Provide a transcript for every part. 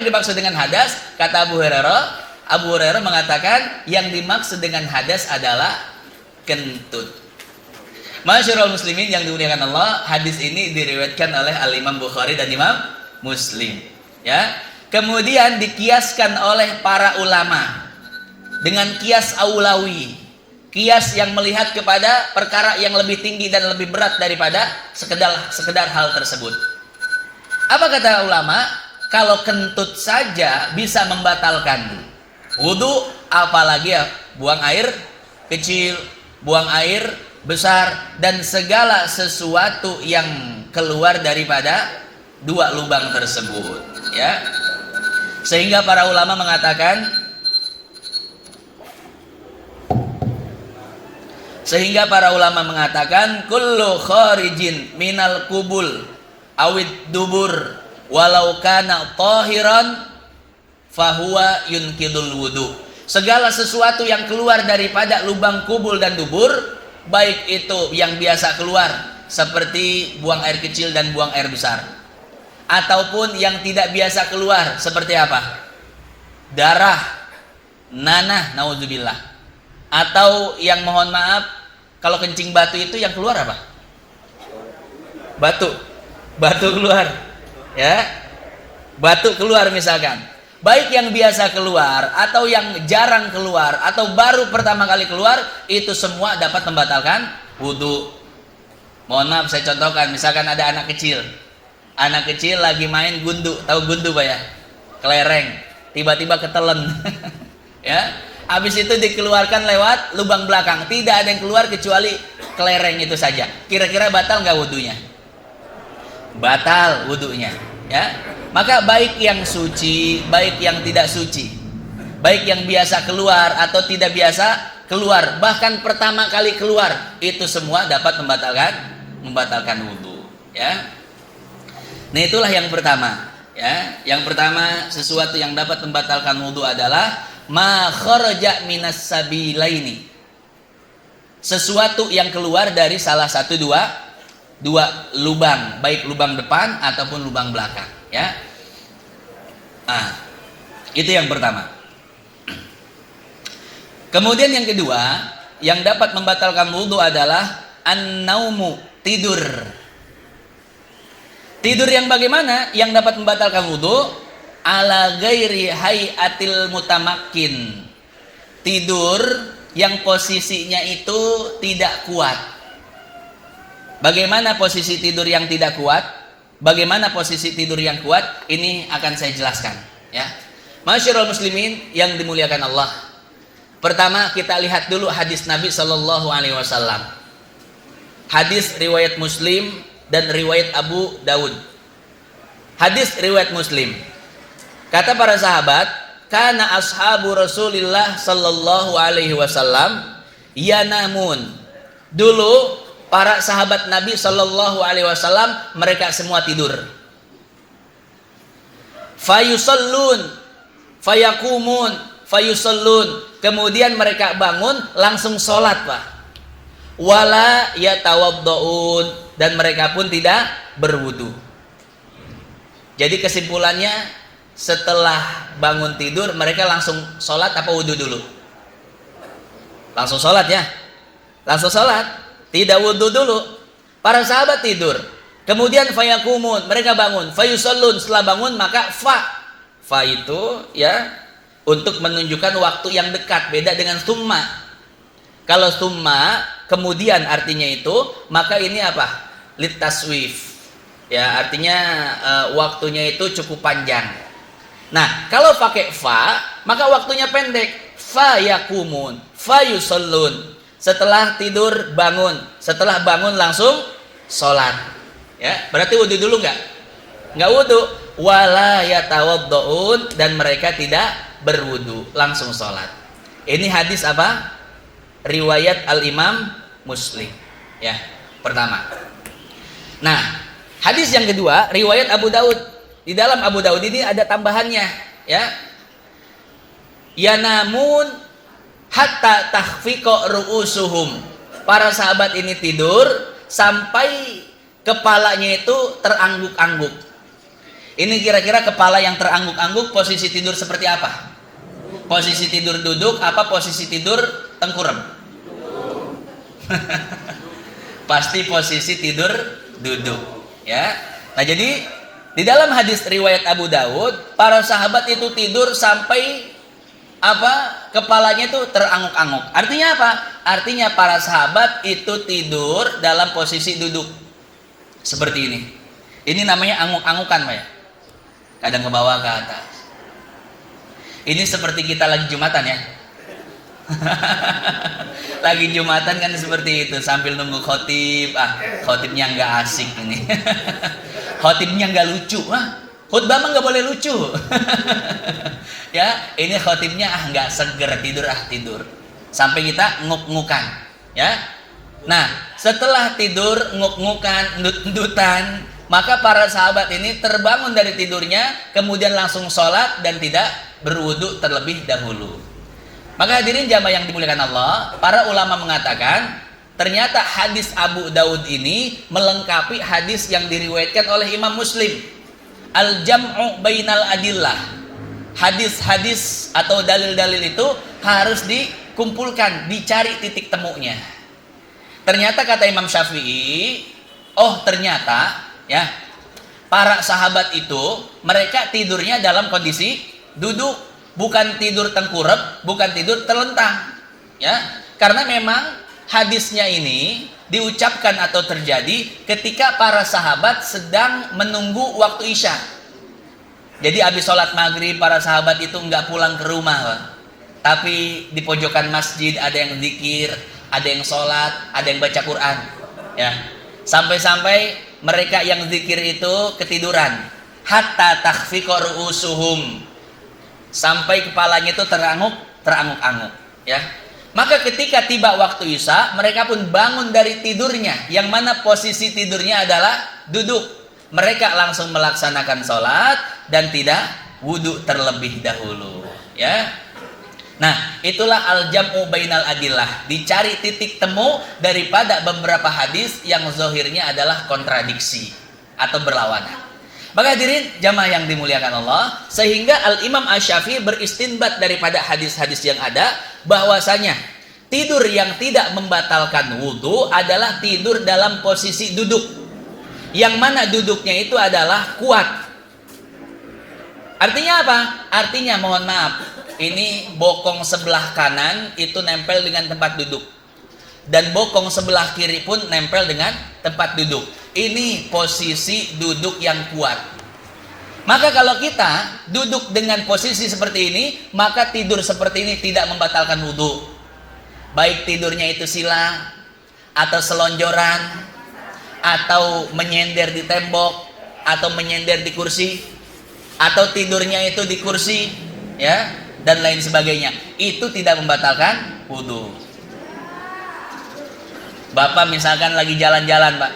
dimaksud dengan hadas? Kata Abu Hurairah mengatakan yang dimaksud dengan hadas adalah kentut. Masyarul muslimin yang dimuliakan Allah, hadis ini diriwayatkan oleh Al-Imam Bukhari dan Imam Muslim. Ya. Kemudian dikiaskan oleh para ulama dengan kias aulawi, kias yang melihat kepada perkara yang lebih tinggi dan lebih berat daripada sekedar hal tersebut. Apa kata ulama? Kalau kentut saja bisa membatalkan wudu, apalagi ya buang air kecil, buang air besar, dan segala sesuatu yang keluar daripada dua lubang tersebut, ya. Sehingga para ulama mengatakan kullu kharijin minal kubul awid dubur walau kana tahiran fahuwa yunkidul wudu. Segala sesuatu yang keluar daripada lubang kubul dan dubur, baik itu yang biasa keluar seperti buang air kecil dan buang air besar, ataupun yang tidak biasa keluar seperti apa? Darah, nanah, naudzubillah. Atau yang mohon maaf, kalau kencing batu itu yang keluar apa? Batu keluar, ya. Batu keluar misalkan. Baik yang biasa keluar atau yang jarang keluar atau baru pertama kali keluar, itu semua dapat membatalkan wudu. Mohon maaf saya contohkan, misalkan ada anak kecil lagi main gundu, tahu gundu Pak ya? Kelereng, tiba-tiba ketelen. Ya. Habis itu dikeluarkan lewat lubang belakang, tidak ada yang keluar kecuali kelereng itu saja. Kira-kira batal nggak wudunya? Batal wudunya, ya. Maka baik yang suci, baik yang tidak suci, baik yang biasa keluar atau tidak biasa keluar, bahkan pertama kali keluar, itu semua dapat membatalkan wudu, ya. Nah, itulah yang pertama, ya. Yang pertama, sesuatu yang dapat membatalkan wudu adalah ma kharaja minas sabilaini. Sesuatu yang keluar dari salah satu dua lubang, baik lubang depan ataupun lubang belakang, ya. Itu yang pertama. Kemudian yang kedua, yang dapat membatalkan wudu adalah an-naumu, tidur. Tidur yang bagaimana yang dapat membatalkan wudu? Ala ghairi hayatil mutamakkin. Tidur yang posisinya itu tidak kuat. Bagaimana posisi tidur yang tidak kuat? Bagaimana posisi tidur yang kuat? Ini akan saya jelaskan, ya. Masyarul muslimin yang dimuliakan Allah. Pertama kita lihat dulu hadis Nabi Shallallahu Alaihi Wasallam. Hadis riwayat Muslim dan riwayat Abu Daud. Hadis riwayat Muslim. Kata para sahabat, kana ashabu Rasulillah Shallallahu Alaihi Wasallam yanamun. Dulu para sahabat Nabi Shallallahu Alaihi Wasallam mereka semua tidur. Fayusallun, fayakumun, fayusallun. Kemudian mereka bangun langsung sholat, Pak. Wala yatawaddaun, dan mereka pun tidak berwudu. Jadi kesimpulannya, setelah bangun tidur mereka langsung sholat apa wudu dulu? Langsung sholat, ya. Langsung sholat. Tidak wudu dulu. Para sahabat tidur. Kemudian fayakumun, mereka bangun. Fayusallun, setelah bangun maka fa itu, ya, untuk menunjukkan waktu yang dekat, beda dengan summa. Kalau summa kemudian artinya itu, maka ini apa? Litaswif. Ya, artinya waktunya itu cukup panjang. Nah, kalau pakai fa, maka waktunya pendek. Fayakumun, fayusallun. Setelah tidur bangun, setelah bangun langsung sholat, ya. Berarti wudu dulu nggak wudu. Wala yatawaddaun, dan mereka tidak berwudu, langsung sholat. Ini hadis apa? Riwayat Al-Imam Muslim, ya. Pertama. Nah, hadis yang kedua riwayat Abu Daud. Di dalam Abu Daud ini ada tambahannya, ya. Yanamun hatta takhfiqa ru'usuhum. Para sahabat ini tidur sampai kepalanya itu terangguk-angguk. Ini kira-kira kepala yang terangguk-angguk posisi tidur seperti apa? Posisi tidur duduk apa posisi tidur tengkurap? Pasti posisi tidur duduk, ya. Nah, jadi di dalam hadis riwayat Abu Daud, para sahabat itu tidur sampai apa? Kepalanya itu terangguk-angguk. Artinya apa? Artinya para sahabat itu tidur dalam posisi duduk. Seperti ini. Ini namanya angguk-anggukan, Pak ya. Kadang ke bawah ke atas. Ini seperti kita lagi Jumatan ya. Lagi Jumatan kan seperti itu, sambil nunggu khotib. Khotibnya nggak asik ini. Khotibnya nggak lucu. Khutbah mah nggak boleh lucu. Ya, ini khotibnya nggak seger, tidur. Sampai kita nguk-ngukan, ya. Nah, setelah tidur nguk-ngukan, ndut-ndutan, maka para sahabat ini terbangun dari tidurnya, kemudian langsung sholat dan tidak berwudu terlebih dahulu. Maka hadirin jamaah yang dimuliakan Allah, para ulama mengatakan ternyata hadis Abu Daud ini melengkapi hadis yang diriwayatkan oleh Imam Muslim. Al-jam'u bainal adillah. Hadis-hadis atau dalil-dalil itu harus dikumpulkan, dicari titik temunya. Ternyata kata Imam Syafi'i, ternyata ya, para sahabat itu mereka tidurnya dalam kondisi duduk, bukan tidur tengkurap, bukan tidur terlentang, ya. Karena memang hadisnya ini diucapkan atau terjadi ketika para sahabat sedang menunggu waktu Isya. Jadi habis sholat maghrib para sahabat itu nggak pulang ke rumah, Pak. Tapi di pojokan masjid ada yang zikir, ada yang sholat, ada yang baca Quran, ya. Sampai-sampai mereka yang zikir itu ketiduran, hatta takhfiqa ru'usuhum, sampai kepalanya itu terangguk-angguk, ya. Maka ketika tiba waktu Isya, mereka pun bangun dari tidurnya, yang mana posisi tidurnya adalah duduk. Mereka langsung melaksanakan sholat dan tidak wudu terlebih dahulu, ya. Nah, itulah al-jam'u bainal adillah, dicari titik temu daripada beberapa hadis yang zahirnya adalah kontradiksi atau berlawanan. Maka hadirin jamaah yang dimuliakan Allah, sehingga Al-Imam Asy-Syafi'i beristinbat daripada hadis-hadis yang ada bahwasanya tidur yang tidak membatalkan wudu adalah tidur dalam posisi duduk, yang mana duduknya itu adalah kuat. Artinya apa? Artinya mohon maaf, ini bokong sebelah kanan itu nempel dengan tempat duduk, dan bokong sebelah kiri pun nempel dengan tempat duduk. Ini posisi duduk yang kuat. Maka kalau kita duduk dengan posisi seperti ini, maka tidur seperti ini tidak membatalkan wudu. Baik tidurnya itu sila, atau selonjoran, atau menyender di tembok, atau menyender di kursi, atau tidurnya itu di kursi, ya, dan lain sebagainya. Itu tidak membatalkan wudu. Bapak misalkan lagi jalan-jalan, Pak.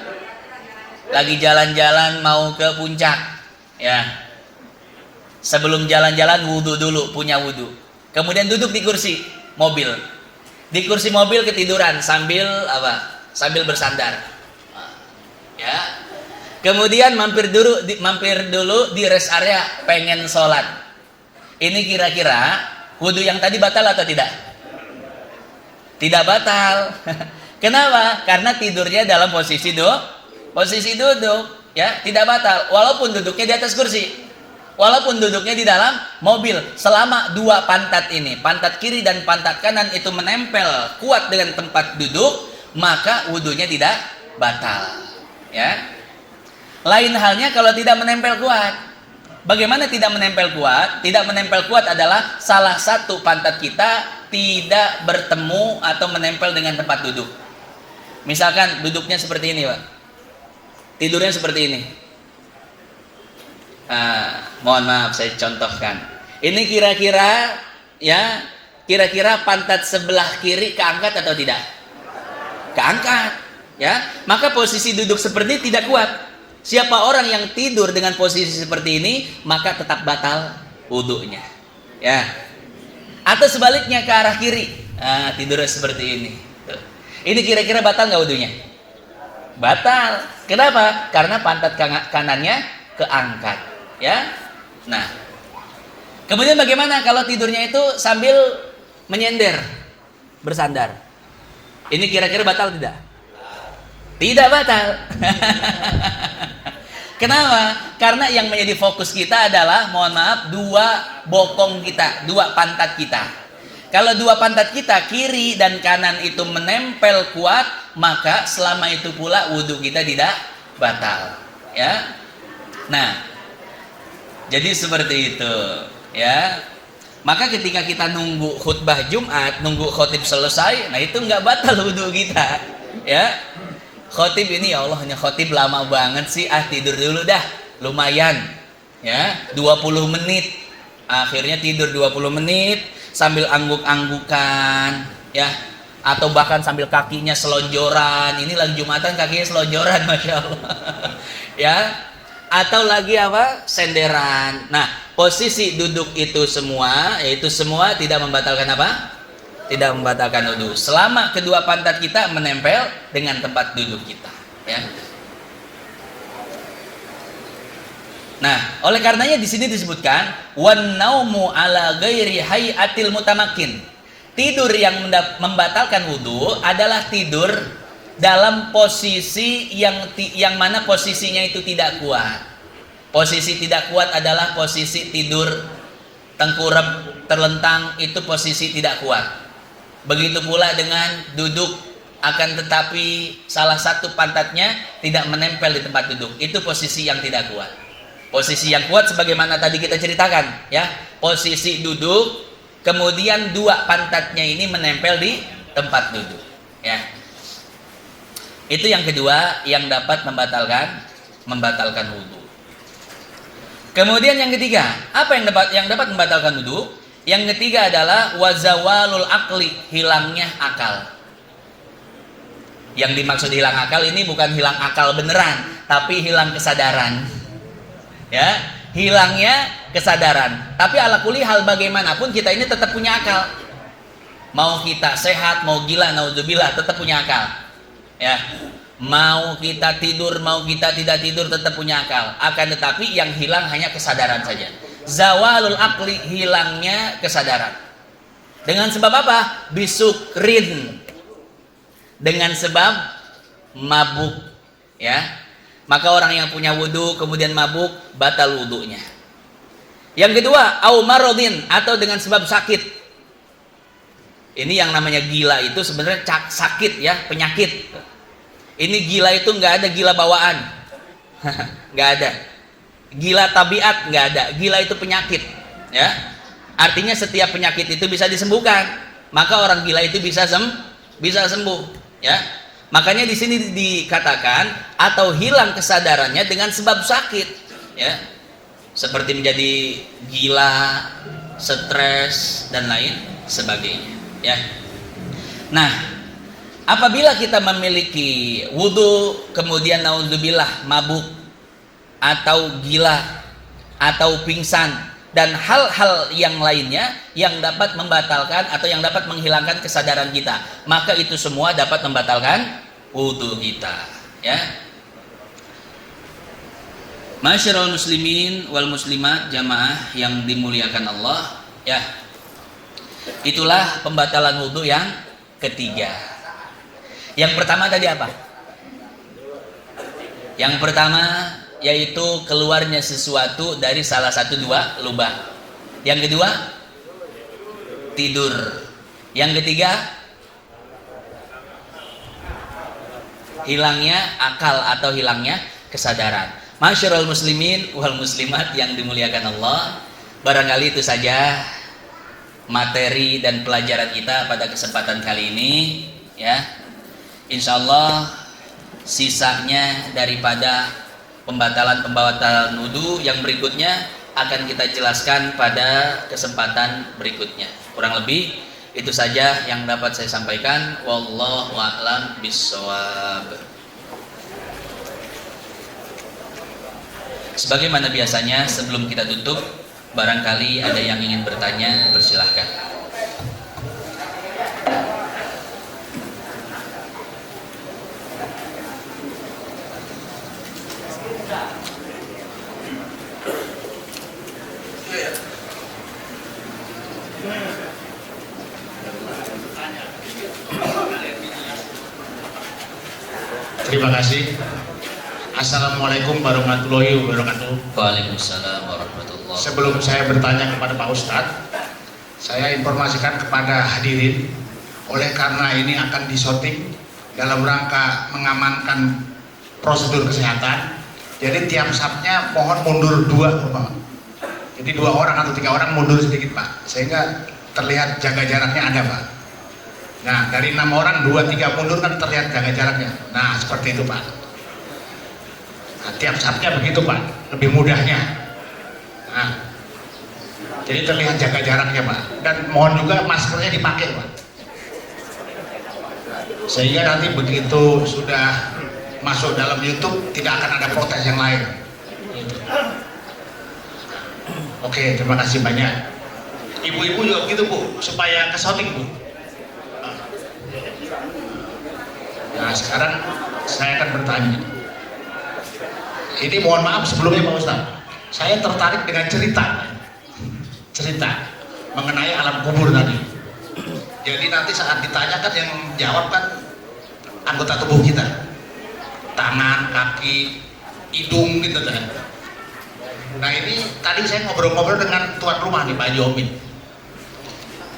Lagi jalan-jalan mau ke puncak, ya. Sebelum jalan-jalan wudu dulu, punya wudu. Kemudian duduk di kursi mobil. Di kursi mobil ketiduran sambil apa? Sambil bersandar. Ya. Kemudian mampir dulu di rest area, pengen sholat. Ini kira-kira wudu yang tadi batal atau tidak? Tidak batal. Kenapa? Karena tidurnya dalam posisi duduk, ya, tidak batal. Walaupun duduknya di atas kursi, walaupun duduknya di dalam mobil, selama dua pantat ini, pantat kiri dan pantat kanan itu menempel kuat dengan tempat duduk, maka wudunya tidak batal, ya. Lain halnya kalau tidak menempel kuat. Bagaimana tidak menempel kuat? Tidak menempel kuat adalah salah satu pantat kita tidak bertemu atau menempel dengan tempat duduk. Misalkan duduknya seperti ini, Pak. Tidurnya seperti ini. Mohon maaf saya contohkan. Ini kira-kira, ya, kira-kira pantat sebelah kiri keangkat atau tidak? Keangkat, ya. Maka posisi duduk seperti ini tidak kuat. Siapa orang yang tidur dengan posisi seperti ini, maka tetap batal wudunya, ya. Atau sebaliknya ke arah kiri, tidurnya seperti ini. Tuh. Ini kira-kira batal nggak wudunya? Batal. Kenapa? Karena pantat kanannya keangkat. Ya. Nah, kemudian bagaimana kalau tidurnya itu sambil menyender, bersandar? Ini kira-kira batal tidak? Tidak batal. Kenapa? Karena yang menjadi fokus kita adalah, mohon maaf, dua bokong kita, dua pantat kita. Kalau dua pantat kita, kiri dan kanan itu menempel kuat, maka selama itu pula wudhu kita tidak batal. Ya. Nah, jadi seperti itu. Ya. Maka ketika kita nunggu khutbah Jumat, nunggu khotib selesai, nah itu nggak batal wudhu kita. Ya. Khotib ini, ya Allah, hanya khotib lama banget sih, tidur dulu dah, lumayan ya, 20 menit, akhirnya tidur 20 menit sambil angguk-anggukan ya, atau bahkan sambil kakinya selonjoran. Ini lagi Jumatan kakinya selonjoran, Masya Allah. Ya, atau lagi apa, senderan. Nah, posisi duduk itu semua, yaitu semua tidak membatalkan apa? Tidak membatalkan wudhu selama kedua pantat kita menempel dengan tempat duduk kita, ya. Nah, oleh karenanya di sini disebutkan wan naumu ala ghairi hayatil mutamakin. Tidur yang membatalkan wudhu adalah tidur dalam posisi yang mana posisinya itu tidak kuat. Posisi tidak kuat adalah posisi tidur tengkurap terlentang, itu posisi tidak kuat. Begitu pula dengan duduk, akan tetapi salah satu pantatnya tidak menempel di tempat duduk, itu posisi yang tidak kuat. Posisi yang kuat sebagaimana tadi kita ceritakan, ya, posisi duduk, kemudian dua pantatnya ini menempel di tempat duduk, ya. Itu yang kedua yang dapat membatalkan wudhu. Kemudian yang ketiga, apa yang dapat membatalkan wudhu? Yang ketiga adalah wazawalul akli, hilangnya akal. Yang dimaksud hilang akal ini bukan hilang akal beneran, tapi hilang kesadaran. Ya, hilangnya kesadaran. Tapi ala kulli hal bagaimanapun kita ini tetap punya akal. Mau kita sehat, mau gila, naudzubillah, tetap punya akal. Ya. Mau kita tidur, mau kita tidak tidur, tetap punya akal. Akan tetapi yang hilang hanya kesadaran saja. Zawalul akli, hilangnya kesadaran. Dengan sebab apa? Bisukrin, dengan sebab mabuk, ya. Maka orang yang punya wudhu kemudian mabuk, batal wudhunya. Yang kedua, au marodin, atau dengan sebab sakit. Ini yang namanya gila itu sebenarnya sakit, ya, penyakit. Ini gila itu nggak ada gila bawaan, nggak ada. Gila tabiat nggak ada, gila itu penyakit, ya. Artinya setiap penyakit itu bisa disembuhkan, maka orang gila itu bisa sembuh, ya. Makanya di sini dikatakan atau hilang kesadarannya dengan sebab sakit, ya, seperti menjadi gila, stres dan lain sebagainya, ya. Nah, apabila kita memiliki wudhu kemudian naudzubillah mabuk atau gila atau pingsan dan hal-hal yang lainnya yang dapat membatalkan atau yang dapat menghilangkan kesadaran kita, maka itu semua dapat membatalkan wudhu kita, ya. Masyarul muslimin wal muslimat, jamaah yang dimuliakan Allah, ya. Itulah pembatalan wudhu yang ketiga. Yang pertama tadi apa? Yang pertama yaitu keluarnya sesuatu dari salah satu dua lubang. Yang kedua, tidur. Yang ketiga, hilangnya akal atau hilangnya kesadaran. Masyarul muslimin wal muslimat yang dimuliakan Allah, barangkali itu saja materi dan pelajaran kita pada kesempatan kali ini, ya. Insyaallah sisanya daripada pembatalan wudhu yang berikutnya akan kita jelaskan pada kesempatan berikutnya. Kurang lebih itu saja yang dapat saya sampaikan. Wallahu a'lam bishawab. Sebagaimana biasanya, sebelum kita tutup, barangkali ada yang ingin bertanya, persilahkan. Terima kasih. Assalamualaikum warahmatullahi wabarakatuh. Waalaikumsalam warahmatullahi wabarakatuh. Sebelum saya bertanya kepada Pak Ustadz, saya informasikan kepada hadirin, oleh karena ini akan disyuting dalam rangka mengamankan prosedur kesehatan, jadi tiap sapnya mohon mundur 2 Pak. Jadi 2 orang atau 3 orang mundur sedikit Pak, sehingga terlihat jaga jaraknya ada Pak. Nah dari 6 orang 2-3 mundur kan terlihat jaga jaraknya. Nah seperti itu Pak. Nah, tiap sapnya begitu Pak, lebih mudahnya. Nah, jadi terlihat jaga jaraknya Pak. Dan mohon juga maskernya dipakai Pak, sehingga nanti begitu sudah masuk dalam YouTube tidak akan ada protes yang lain. Oke, terima kasih banyak. Ibu-ibu juga begitu Bu, supaya kesoting Bu. Nah sekarang saya akan bertanya. Ini mohon maaf sebelumnya Pak Ustaz, saya tertarik dengan cerita mengenai alam kubur tadi. Jadi nanti saat ditanyakan yang jawab kan anggota tubuh kita, tangan, kaki, hidung gitu kan. Nah ini tadi saya ngobrol-ngobrol dengan tuan rumah nih Pak Jomin.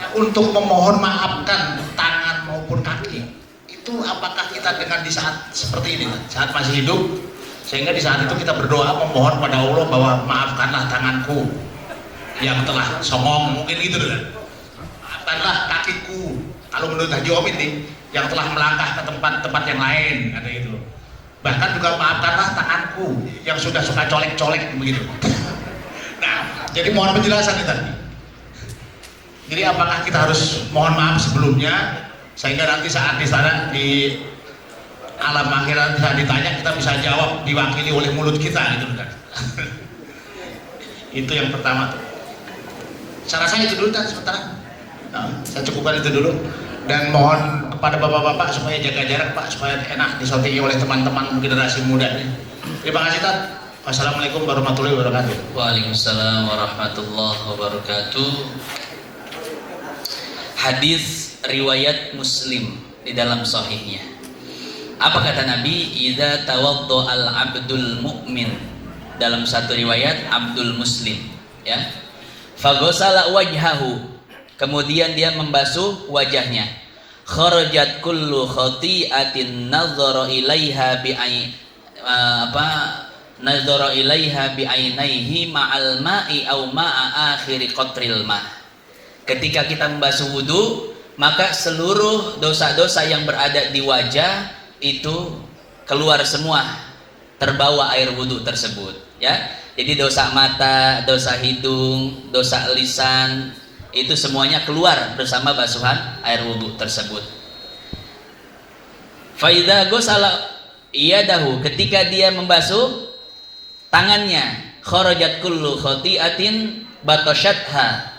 Nah, untuk memohon maafkan tangan maupun kaki, itu apakah kita dengan di saat seperti ini, saat masih hidup, sehingga di saat itu kita berdoa memohon pada Allah bahwa maafkanlah tanganku yang telah songong, mungkin gitu kan. Maafkanlah kakiku, kalau menurut Haji Omid nih, yang telah melangkah ke tempat-tempat yang lain, ada itu. Bahkan juga maafkanlah tanganku yang sudah suka colek-colek begitu. Nah, jadi mohon penjelasan nih tadi. Jadi apakah kita harus mohon maaf sebelumnya sehingga nanti saat di sana di alam akhirat saat ditanya kita bisa jawab diwakili oleh mulut kita gitu kan. Itu yang pertama tuh. Cara saya itu dulu kan sementara. Nah, saya cukupkan itu dulu. Dan mohon kepada bapak-bapak supaya jaga jarak Pak, supaya enak disotingi oleh teman-teman generasi muda ini. Terima kasih Tad. Wassalamualaikum warahmatullahi wabarakatuh. Waalaikumsalam warahmatullahi wabarakatuh. Hadis riwayat Muslim di dalam sahihnya. Apa kata Nabi? Idza tawaddo'al abdul mu'min. Dalam satu riwayat Abdul Muslim, ya. Faghasala wajhahu. Kemudian dia membasuh wajahnya. Kharajat kullu khati'atin nadhara ilaiha nadhara ilaiha bi'ainaihi ma'al ma'i aw ma'a akhiri qatril ma'. Ketika kita membasuh wudu, maka seluruh dosa-dosa yang berada di wajah itu keluar semua, terbawa air wudu tersebut, ya. Jadi dosa mata, dosa hidung, dosa lisan, itu semuanya keluar bersama basuhan air wudu tersebut. Faidha gosala iyadahu, ketika dia membasuh tangannya, kharajat kullu khati'atin batoshatha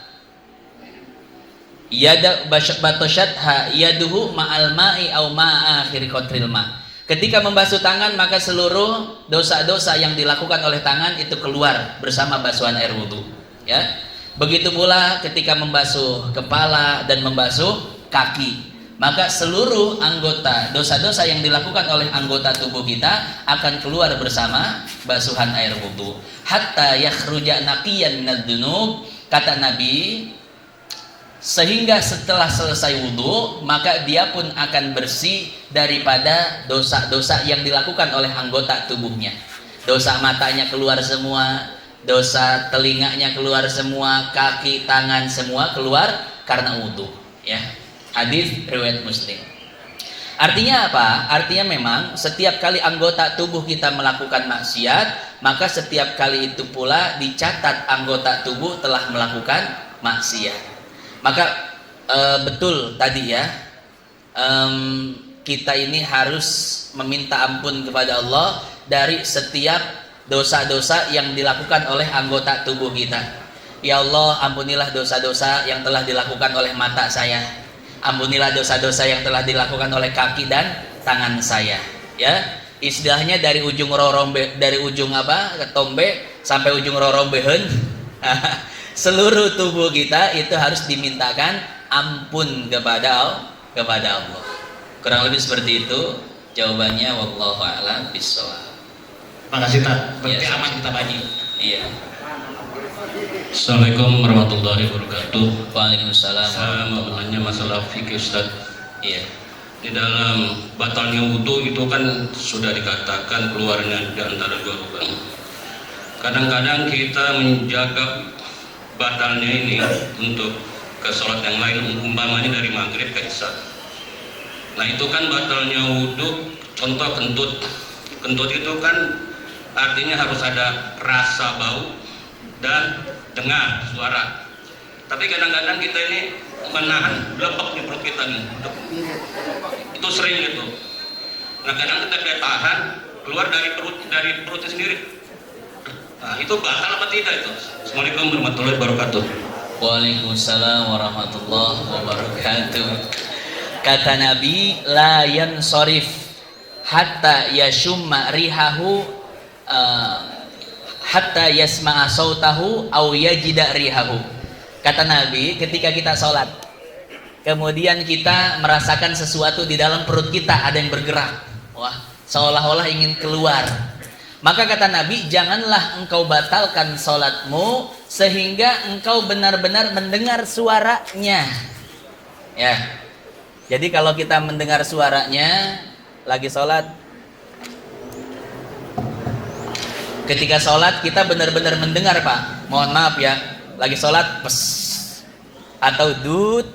yaduhu ma'al ma'i au ma'a akhir qatril ma'. Ketika membasuh tangan, maka seluruh dosa-dosa yang dilakukan oleh tangan itu keluar bersama basuhan air wudu, ya. Begitu pula ketika membasuh kepala dan membasuh kaki, maka seluruh anggota dosa-dosa yang dilakukan oleh anggota tubuh kita akan keluar bersama basuhan air wudu. Hatta yakhruja naqiyan minadz-dzunub, kata Nabi, sehingga setelah selesai wudu maka dia pun akan bersih daripada dosa-dosa yang dilakukan oleh anggota tubuhnya. Dosa matanya keluar semua, dosa telinganya keluar semua, kaki, tangan semua keluar karena wudu, ya. Hadis riwayat Muslim. Artinya apa? Artinya memang setiap kali anggota tubuh kita melakukan maksiat, maka setiap kali itu pula dicatat anggota tubuh telah melakukan maksiat. Maka betul tadi ya, kita ini harus meminta ampun kepada Allah dari setiap dosa-dosa yang dilakukan oleh anggota tubuh kita. Ya Allah, ampunilah dosa-dosa yang telah dilakukan oleh mata saya. Ampunilah dosa-dosa yang telah dilakukan oleh kaki dan tangan saya. Ya, istilahnya dari ujung rorombe, dari ujung ketombe sampai ujung rorombehen. Seluruh tubuh kita itu harus dimintakan ampun kepada Allah. Kurang lebih seperti itu. Jawabannya wallahu a'lam bishawab. Makasih tak, berarti Iya. aman kita baji. Iya. Assalamualaikum warahmatullahi wabarakatuh. Waalaikumsalam. Saya mau bertanya masalah fikih Ustaz. Iya. Di dalam batalnya wudhu itu kan sudah dikatakan keluarnya di antara dua lubang. Kadang-kadang kita menjaga batalnya ini untuk ke sholat yang lain, umpamanya dari maghrib ke isya. Nah itu kan batalnya wudhu, contoh kentut. Kentut itu kan artinya harus ada rasa bau dan dengar suara. Tapi kadang-kadang kita ini menahan lepek di perut kita nih. Itu sering gitu. Nah kadang kita kayak tahan keluar dari perutnya sendiri. Nah itu batal apa tidak itu? Assalamualaikum warahmatullahi wabarakatuh. Waalaikumsalam warahmatullahi wabarakatuh. Kata Nabi, la yansarif hatta yashumma rihahu hatta yasma'a sautahu aw yajida rihahu. Kata Nabi, ketika kita sholat, kemudian kita merasakan sesuatu di dalam perut kita, ada yang bergerak, wah, seolah-olah ingin keluar. Maka kata Nabi, janganlah engkau batalkan sholatmu sehingga engkau benar-benar mendengar suaranya. Ya, jadi kalau kita mendengar suaranya lagi sholat, ketika sholat kita benar-benar mendengar, Pak. Mohon maaf ya, lagi sholat pes atau dut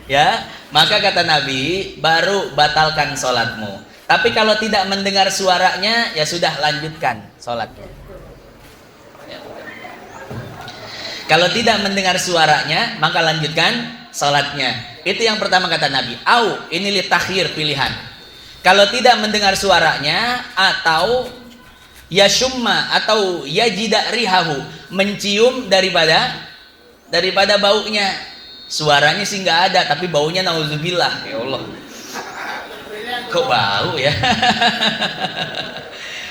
ya, maka kata Nabi baru batalkan sholatmu. Tapi kalau tidak mendengar suaranya, ya sudah, lanjutkan sholatnya ya. Kalau tidak mendengar suaranya, maka lanjutkan sholatnya. Itu yang pertama kata Nabi. Au, ini litakhir, pilihan. Kalau tidak mendengar suaranya, atau yashumma atau yajida rihahu, mencium daripada baunya. Suaranya sih nggak ada, tapi baunya nauzubillah. Ya Allah, kok bau ya?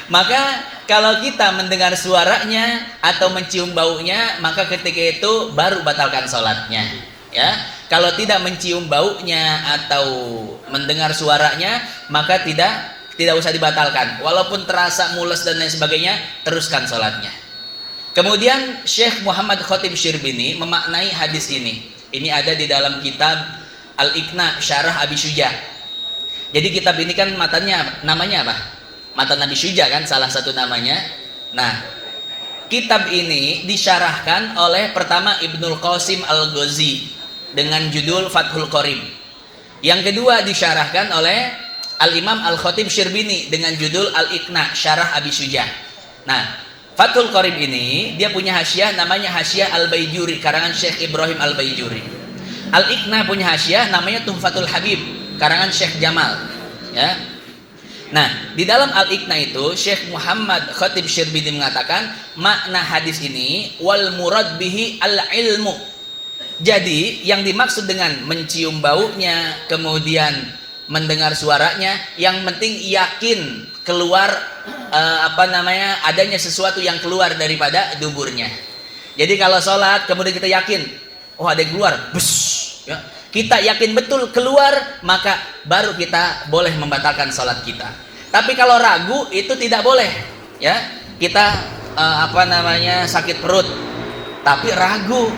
Maka kalau kita mendengar suaranya atau mencium baunya, maka ketika itu baru batalkan sholatnya ya. Kalau tidak mencium baunya atau mendengar suaranya, maka tidak usah dibatalkan. Walaupun terasa mules dan lain sebagainya, teruskan sholatnya. Kemudian Syekh Muhammad Khatib Syirbini memaknai hadis ini. Ini ada di dalam kitab Al-Iqna Syarah Abi Syuja. Jadi kitab ini kan namanya apa? Matan Nabi Syuja kan salah satu namanya. Nah, kitab ini disyarahkan oleh pertama Ibnul Qasim Al-Ghazi dengan judul Fathul Qorib. Yang kedua disyarahkan oleh Al-Imam Al-Khatib Syirbini dengan judul Al-Iqna Syarah Abi Syuja. Nah, Fathul Qorib ini dia punya hasyiah namanya Hasyiah Al-Baijuri karangan Syekh Ibrahim Al-Baijuri. Al-Iqna punya hasyiah namanya Tuhfatul Habib karangan Syekh Jamal ya. Nah, di dalam Al-Iqna itu Syekh Muhammad Khatib Syirbini mengatakan makna hadis ini wal murad bihi al-ilmu. Jadi yang dimaksud dengan mencium baunya kemudian mendengar suaranya, yang penting yakin keluar adanya sesuatu yang keluar daripada duburnya. Jadi kalau sholat kemudian kita yakin, oh ada yang keluar, bus, ya. Kita yakin betul keluar, maka baru kita boleh membatalkan sholat kita. Tapi kalau ragu itu tidak boleh, ya. Kita sakit perut, tapi ragu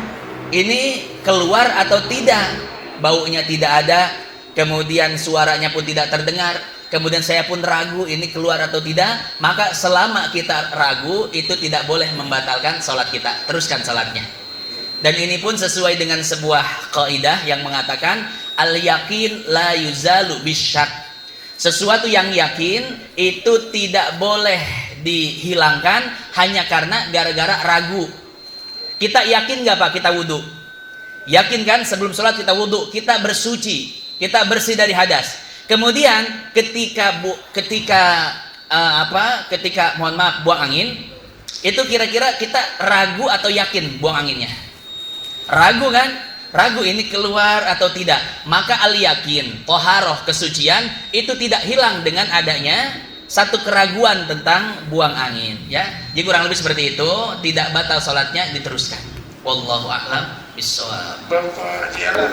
ini keluar atau tidak, baunya tidak ada, kemudian suaranya pun tidak terdengar, kemudian saya pun ragu ini keluar atau tidak, maka selama kita ragu itu tidak boleh membatalkan sholat kita, teruskan sholatnya. Dan ini pun sesuai dengan sebuah kaidah yang mengatakan al-yakin la yuzalu bisyak. Sesuatu yang yakin itu tidak boleh dihilangkan hanya karena gara-gara ragu. Kita yakin nggak Pak kita wudhu? Yakin kan sebelum sholat kita wudhu, kita bersuci, kita bersih dari hadas. Kemudian ketika mohon maaf buang angin, itu kira-kira kita ragu atau yakin buang anginnya? Ragu kan? Ragu ini keluar atau tidak. Maka al-yakin, toharoh, kesucian itu tidak hilang dengan adanya satu keraguan tentang buang angin ya. Jadi kurang lebih seperti itu, tidak batal sholatnya, diteruskan. Wallahu a'lam bishawab. Bapak Tiara.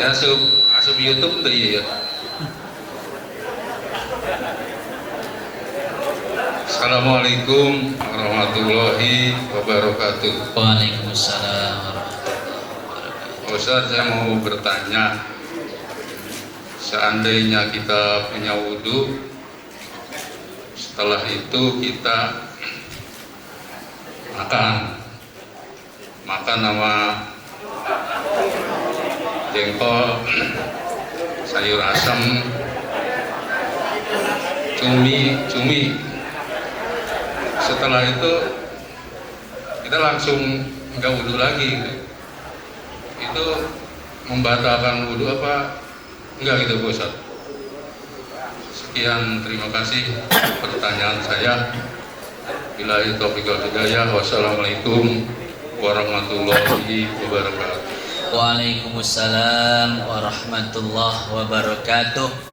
Ya asup YouTube tuh iya. Assalamualaikum warahmatullahi wabarakatuh. Waalaikumsalam warahmatullahi wabarakatuh. Ustaz, saya mau bertanya, seandainya kita punya wudhu, setelah itu kita makan sama jengkol, sayur asam, cumi. Setelah itu kita langsung nggak wudhu lagi. Itu membatalkan wudhu apa enggak gitu, Bu Ustaz? Sekian, terima kasih pertanyaan saya. Billahi taufiq wal hidayah. Wassalamualaikum warahmatullahi wabarakatuh. Waalaikumsalam warahmatullahi wabarakatuh.